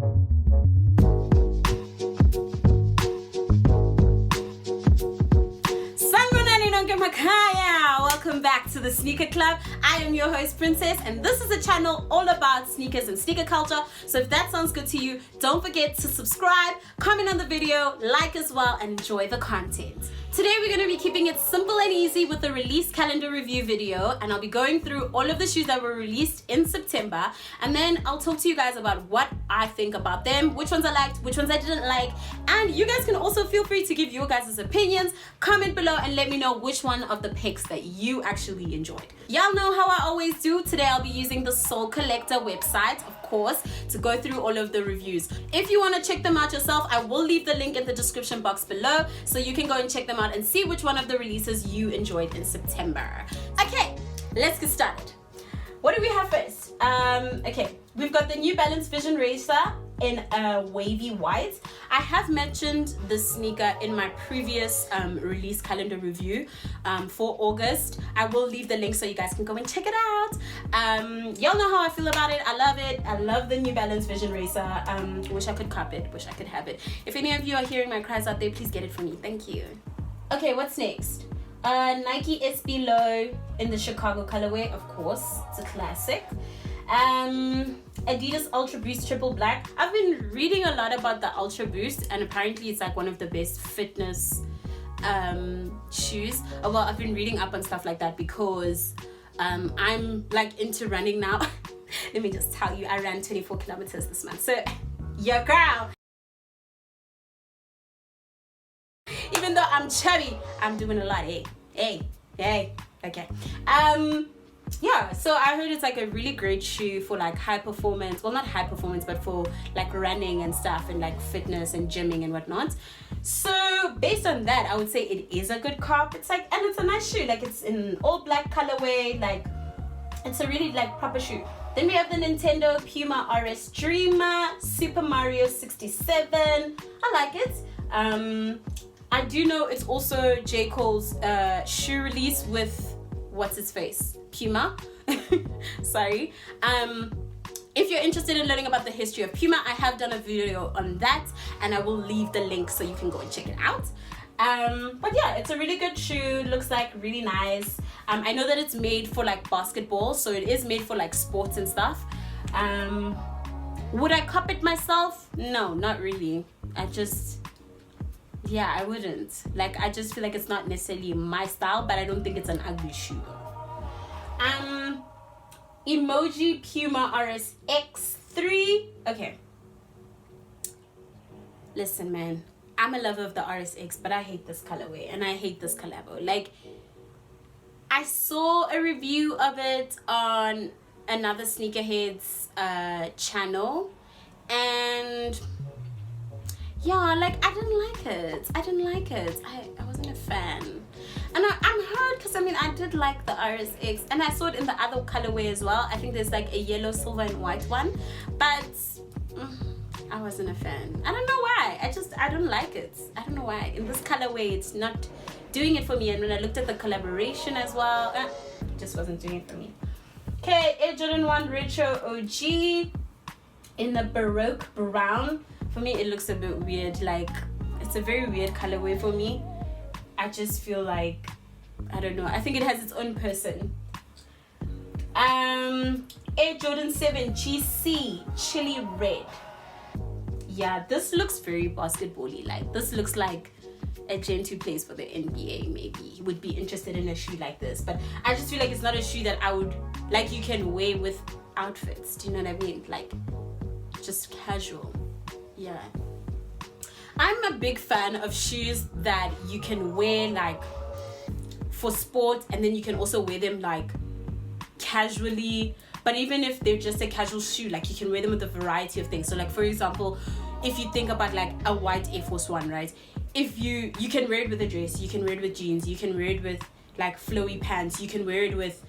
Welcome back to the Sneaker Club. I am your host, Princess, and this is a channel all about sneakers and sneaker culture. So if that sounds good to you, don't forget to subscribe, comment on the video, like as well, and enjoy the content. Today we're going to be keeping it simple and easy with the release calendar review video, and I'll be going through all of the shoes that were released in September, and then I'll talk to you guys about what I think about them, which ones I liked, which ones I didn't like, and you guys can also feel free to give your guys' opinions, comment below and let me know which one of the picks that you actually enjoyed. Y'all know how I always do. Today I'll be using the Soul Collector website, of course, to go through all of the reviews. If you want to check them out yourself, I will leave the link in the description box below so you can go and check them out and see which one of the releases you enjoyed in September. Okay, let's get started. What do we have first? Okay, we've got the New Balance Vision Racer in a wavy white. I have mentioned this sneaker in my previous release calendar review for August. I will leave the link so you guys can go and check it out. Y'all know how I feel about it. I love it. I love the New Balance Vision Racer. Wish I could cop it. Wish I could have it. If any of you are hearing my cries out there, please get it for me. Thank you. Okay, what's next? Nike SB Low in the Chicago colorway, of course. It's a classic. Adidas Ultra Boost Triple Black. I've been reading a lot about the Ultra Boost, and apparently it's like one of the best fitness shoes. Well, I've been reading up on stuff like that because I'm like into running now. Let me just tell you, I ran 24 kilometers this month. So, your girl. Even though I'm chubby, I'm doing a lot. Hey. Okay. Yeah, so I heard it's like a really great shoe for like high performance. Well, not high performance, but for like running and stuff and like fitness and gymming and whatnot. So based on that, I would say it is a good cop. It's like, and it's a nice shoe. Like it's in all black colorway. Like it's a really like proper shoe. Then we have the Nintendo Puma RS Dreamer Super Mario 67. I like it. I do know it's also J. Cole's shoe release with what's his face? Puma. Sorry. If you're interested in learning about the history of Puma, I have done a video on that and I will leave the link so you can go and check it out. But yeah, it's a really good shoe. Looks like really nice. I know that it's made for like basketball, so it is made for like sports and stuff. Would I cop it myself? No, not really. Yeah, I wouldn't. Like, I just feel like it's not necessarily my style, but I don't think it's an ugly shoe. Emoji Puma RS X3. Okay. Listen, man. I'm a lover of the RSX, but I hate this colorway and I hate this collabo. Like, I saw a review of it on another sneakerhead's channel, and yeah, like I didn't like it. I wasn't a fan. And I'm hurt because I mean I did like the RSX and I saw it in the other colorway as well. I think there's like a yellow, silver and white one, but I wasn't a fan. I don't know why. I don't like it. I don't know why. In this colorway it's not doing it for me, and when I looked at the collaboration as well, it just wasn't doing it for me. Okay, Air Jordan 1 Retro OG in the Baroque brown. For me, it looks a bit weird. Like, it's a very weird colorway for me. I just feel like, I don't know. I think it has its own person. Air Jordan 7 GC Chili Red. Yeah, this looks very basketball-y. Like, this looks like a gent who plays for the NBA maybe would be interested in a shoe like this. But I just feel like it's not a shoe that I would, like, you can wear with outfits. Do you know what I mean? Like, just casual. Yeah, I'm a big fan of shoes that you can wear like for sport, and then you can also wear them like casually. But even if they're just a casual shoe, like you can wear them with a variety of things. So like, for example, if you think about like a white Air Force One, right? If you can wear it with a dress, you can wear it with jeans, you can wear it with like flowy pants, you can wear it with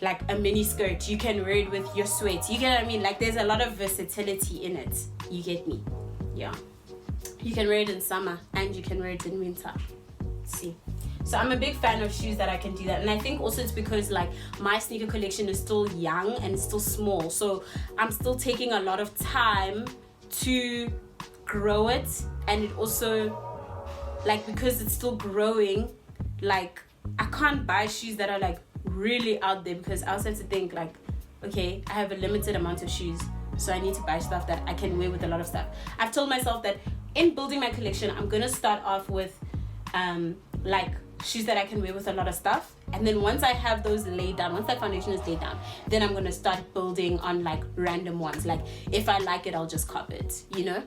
like a mini skirt, you can wear it with your sweats. You get what I mean? Like, there's a lot of versatility in it. You get me? Yeah, you can wear it in summer and you can wear it in winter. See, so I'm a big fan of shoes that I can do that. And I think also it's because like my sneaker collection is still young and still small, so I'm still taking a lot of time to grow it, and it also, like, because it's still growing, like, I can't buy shoes that are like really out there, because I also have to think like, okay, I have a limited amount of shoes, so I need to buy stuff that I can wear with a lot of stuff. I've told myself that in building my collection, I'm gonna start off with like shoes that I can wear with a lot of stuff, and then once I have those laid down, once that foundation is laid down, then I'm gonna start building on like random ones. Like if I like it, I'll just cop it, you know.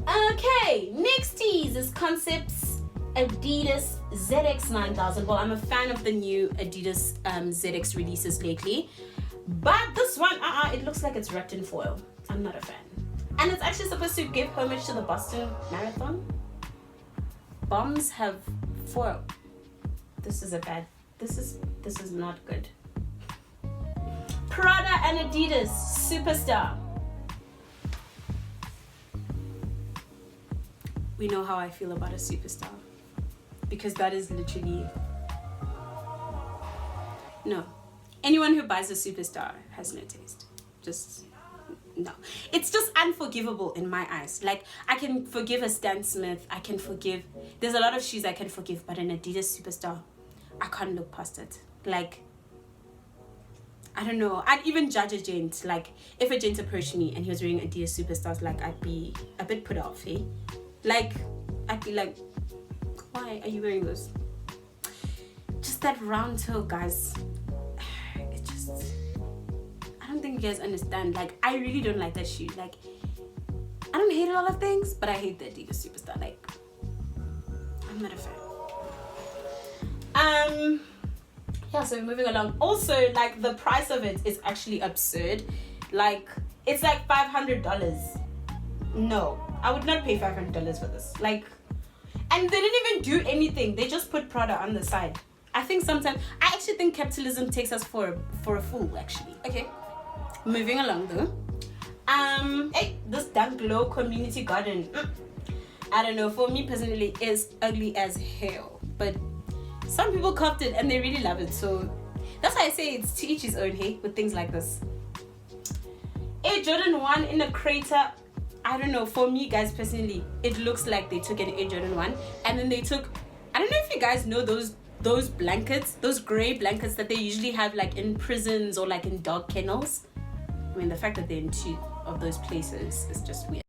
Okay, next is Concepts Adidas ZX 9000. Well, I'm a fan of the new Adidas ZX releases lately, but this one, it looks like it's wrapped in foil. I'm not a fan. And it's actually supposed to give homage to the Boston Marathon. Bombs have foil. This is not good. Prada and Adidas Superstar. We know how I feel about a superstar, because that is literally, no. Anyone who buys a superstar has no taste. Just no. It's just unforgivable in my eyes. Like, I can forgive a Stan Smith. I can forgive. There's a lot of shoes I can forgive, but an Adidas Superstar, I can't look past it. Like, I don't know. I'd even judge a gent. Like, if a gent approached me and he was wearing Adidas Superstars, like, I'd be a bit put off, eh? Like, I'd be like, why are you wearing those? Just that round toe, guys. It just, I don't think you guys understand. Like, I really don't like that shoe. Like, I don't hate a lot of things, but I hate the Adidas Superstar. Like, I'm not a fan. Yeah, so moving along. Also, like, the price of it is actually absurd. Like, it's like $500. No, I would not pay $500 for this. Like, and they didn't even do anything. They just put Prada on the side. I think sometimes, I actually think capitalism takes us for a fool, actually. Okay, moving along though. Hey, this Dunk Low Community Garden. I don't know, for me personally, it's ugly as hell. But some people copped it and they really love it. So that's why I say it's to each his own, hey, with things like this. Air Jordan 1 in a crater. I don't know, for me guys personally, it looks like they took an Air Jordan 1 and then they took, I don't know if you guys know those blankets, those gray blankets that they usually have like in prisons or like in dog kennels. I mean, the fact that they're in two of those places is just weird.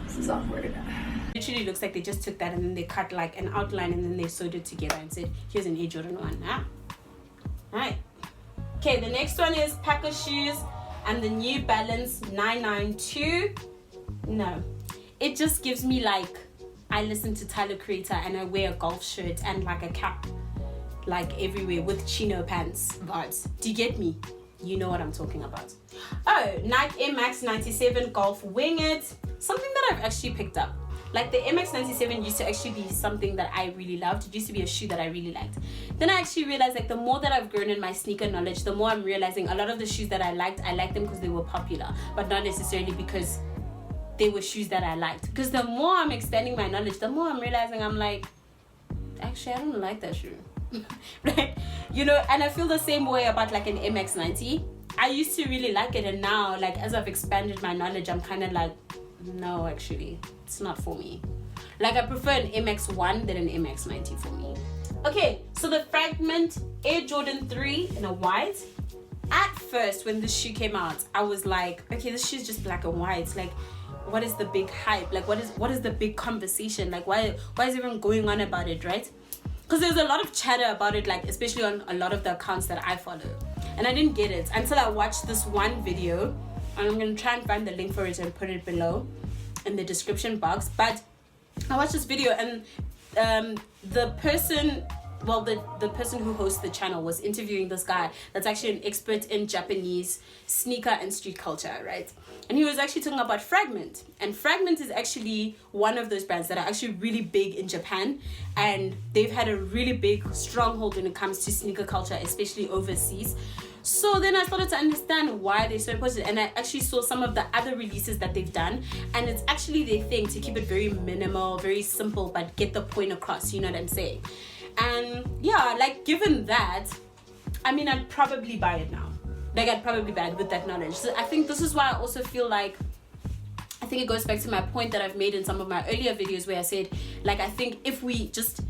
This is awkward. Literally looks like they just took that and then they cut like an outline and then they sewed it together and said, here's an Air Jordan 1. Alright. Okay, the next one is Packer shoes and the New Balance 992. No, it just gives me like, I listen to Tyler Creator and I wear a golf shirt and like a cap like everywhere with chino pants vibes. Do you get me? You know what I'm talking about. Oh, Nike Air Max 97 Golf Winged. Something that I've actually picked up. Like the MX 97 used to actually be something that I really loved. It used to be a shoe that I really liked. Then I actually realized like the more that I've grown in my sneaker knowledge, the more I'm realizing a lot of the shoes that I liked them because they were popular, but not necessarily because they were shoes that I liked. Because the more I'm expanding my knowledge, the more I'm realizing I'm like, actually I don't like that shoe. Right? You know, and I feel the same way about like an MX 90. I used to really like it, and now like as I've expanded my knowledge, I'm kind of like, no, actually it's not for me. Like I prefer an MX1 than an MX 90 for me. Okay, so the Fragment Air Jordan 3 in a white. At first when this shoe came out, I was like, okay, this shoe's just black and white. Like, what is the big hype? Like, what is the big conversation? Like, why is everyone going on about it, right? Because there's a lot of chatter about it, like especially on a lot of the accounts that I follow, and I didn't get it until I watched this one video, and I'm gonna try and find the link for it and put it below in the description box. But I watched this video, and the person who hosts the channel was interviewing this guy that's actually an expert in Japanese sneaker and street culture, right? And he was actually talking about Fragment, and Fragment is actually one of those brands that are actually really big in Japan, and they've had a really big stronghold when it comes to sneaker culture, especially overseas. So then I started to understand why they're so important, and I actually saw some of the other releases that they've done, and it's actually their thing to keep it very minimal, very simple, but get the point across, you know what I'm saying? And yeah, like given that, I mean, I'd probably buy it now. Like, I'd probably buy it with that knowledge. So I think this is why I also feel like, I think it goes back to my point that I've made in some of my earlier videos where I said, like, I think if we just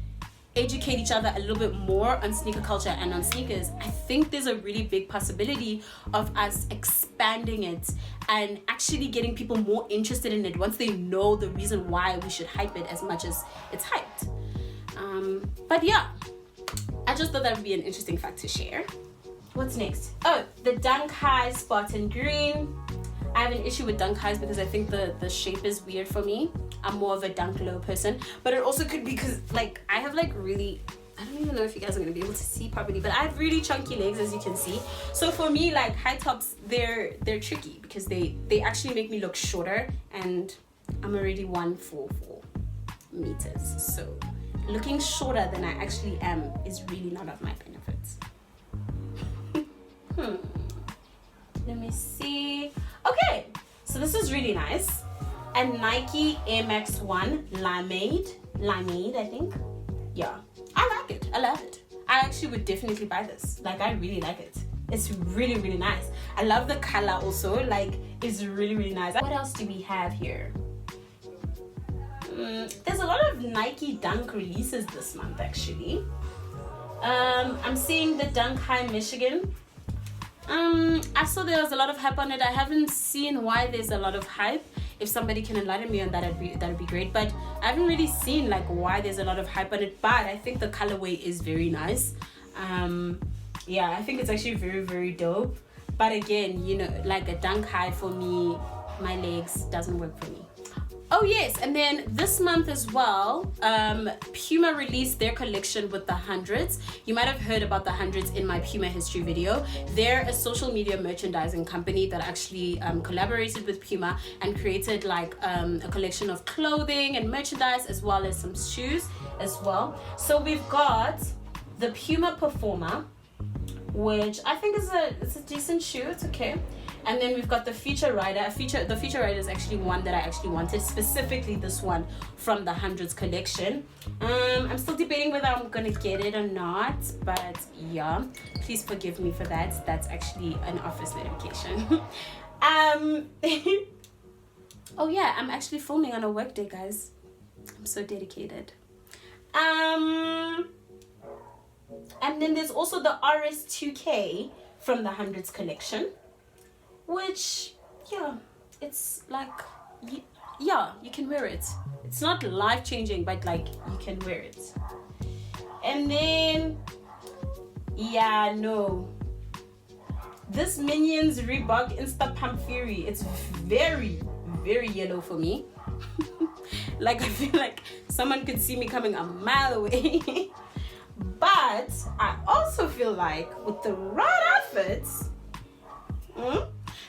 educate each other a little bit more on sneaker culture and on sneakers, I think there's a really big possibility of us expanding it and actually getting people more interested in it once they know the reason why we should hype it as much as it's hyped. But yeah, I just thought that would be an interesting fact to share. What's next? Oh, the Dunk High Spartan Green. I have an issue with Dunk Highs because I think the shape is weird for me. I'm more of a Dunk Low person, but it also could be because like I have like really, I don't even know if you guys are gonna be able to see properly, but I have really chunky legs, as you can see. So for me, like high tops, they're tricky because they actually make me look shorter, and I'm already 144 meters. So looking shorter than I actually am is really not of my benefits. Let me see. Okay, so this is really nice. And Nike Air Max 1 Limeade, I think. Yeah, I like it. I love it. I actually would definitely buy this. Like, I really like it. It's really, really nice. I love the color also. Like, it's really, really nice. What else do we have here? There's a lot of Nike Dunk releases this month, actually. I'm seeing the Dunk High Michigan. I saw there was a lot of hype on it. I haven't seen why there's a lot of hype. If somebody can enlighten me on that, that'd be great. But I haven't really seen like why there's a lot of hype on it. But I think the colorway is very nice. Yeah, I think it's actually very, very dope. But again, you know, like a Dunk High for me, my legs doesn't work for me. Oh yes, and then this month as well, Puma released their collection with the hundreds. You might have heard about the hundreds in my Puma history video. They're a social media merchandising company that actually collaborated with Puma and created like a collection of clothing and merchandise, as well as some shoes as well. So we've got the Puma Performer, which I think is a decent shoe. It's okay. And then we've got the Feature Rider. The Feature Rider is actually one that I actually wanted, specifically this one from the hundreds collection. I'm still debating whether I'm gonna get it or not, but yeah, please forgive me for that. That's actually an office notification. Oh yeah, I'm actually filming on a work day, guys. I'm so dedicated. And then there's also the RS2K from the hundreds collection, which, yeah, it's like, yeah, you can wear it. It's not life-changing, but like, you can wear it. And then, yeah, no. This Minions Reebok Insta Pump Fury, it's very, very yellow for me. Like, I feel like someone could see me coming a mile away. But I also feel like with the right outfits,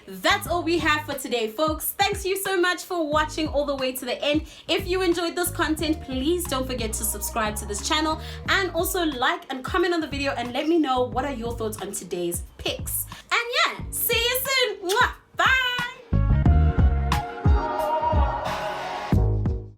that's all we have for today, folks. Thanks you so much for watching all the way to the end. If you enjoyed this content, please don't forget to subscribe to this channel and also like and comment on the video and let me know what are your thoughts on today's picks.